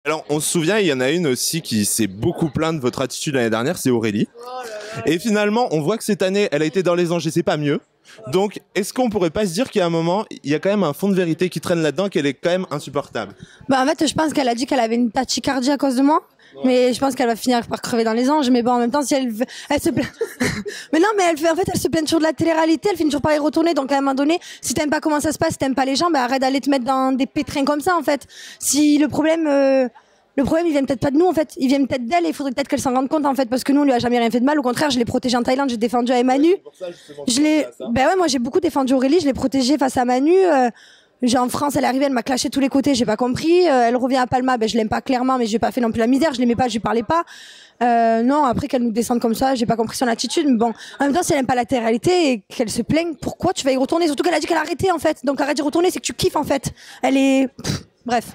Alors, on se souvient, il y en a une aussi qui s'est beaucoup plainte de votre attitude l'année dernière, c'est Aurélie. Et finalement, on voit que cette année, elle a été dans les anges et c'est pas mieux. Donc, est-ce qu'on pourrait pas se dire qu'à un moment, il y a quand même un fond de vérité qui traîne là-dedans, qu'elle est quand même insupportable? Bah en fait, je pense qu'elle a dit qu'elle avait une tachycardie à cause de moi. Mais je pense qu'elle va finir par crever dans les anges. Mais bon, en même temps, si elle se plaint. Mais non, mais elle se plaint toujours de la télé-réalité. Elle finit toujours par y retourner. Donc, à un moment donné, si t'aimes pas comment ça se passe, si t'aimes pas les gens, bah, arrête d'aller te mettre dans des pétrins comme ça, en fait. Si le problème, il vient peut-être pas de nous, en fait. Il vient peut-être d'elle et il faudrait peut-être qu'elle s'en rende compte, en fait. Parce que nous, on lui a jamais rien fait de mal. Au contraire, je l'ai protégée en Thaïlande, j'ai défendu à Manu. Ben ouais, moi, j'ai beaucoup défendu Aurélie, je l'ai protégée face à Manu. En France, elle est arrivée, elle m'a clashé de tous les côtés, j'ai pas compris. Elle revient à Palma, ben je l'aime pas clairement, mais j'ai pas fait non plus la misère, je l'aimais pas, je lui parlais pas. Non, après qu'elle nous descende comme ça, j'ai pas compris son attitude, mais bon, en même temps, si elle aime pas la télé-réalité et qu'elle se plaigne, pourquoi tu vas y retourner? Surtout qu'elle a dit qu'elle a arrêté, en fait. Donc arrête d'y retourner, c'est que tu kiffes, en fait. Elle est... Bref.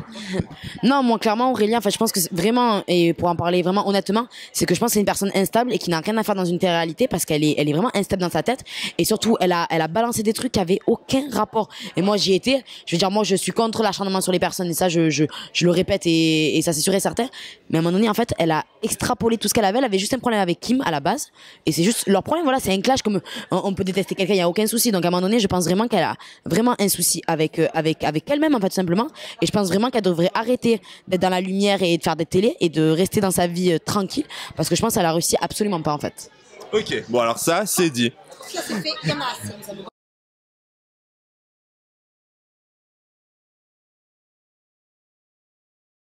Non, moi, clairement, Aurélien, enfin, je pense que vraiment, et pour en parler vraiment honnêtement, c'est que je pense que c'est une personne instable et qui n'a rien à faire dans une télé-réalité parce qu'elle est vraiment instable dans sa tête. Et surtout, elle a balancé des trucs qui avaient aucun rapport. Et moi, j'y étais. Je veux dire, moi, je suis contre l'acharnement sur les personnes et ça, je le répète et ça, c'est sûr et certain. Mais à un moment donné, en fait, elle a extrapolé tout ce qu'elle avait. Elle avait juste un problème avec Kim à la base. Et c'est juste, leur problème, voilà, c'est un clash comme on peut détester quelqu'un, il y a aucun souci. Donc, à un moment donné, je pense vraiment qu'elle a vraiment un souci avec elle-même, en fait, tout simplement. Et je pense vraiment qu'elle devrait arrêter d'être dans la lumière et de faire des télés et de rester dans sa vie tranquille parce que je pense qu'elle a réussi absolument pas en fait. Ok, bon alors ça, c'est dit. Ça c'est fait, il y en a assez.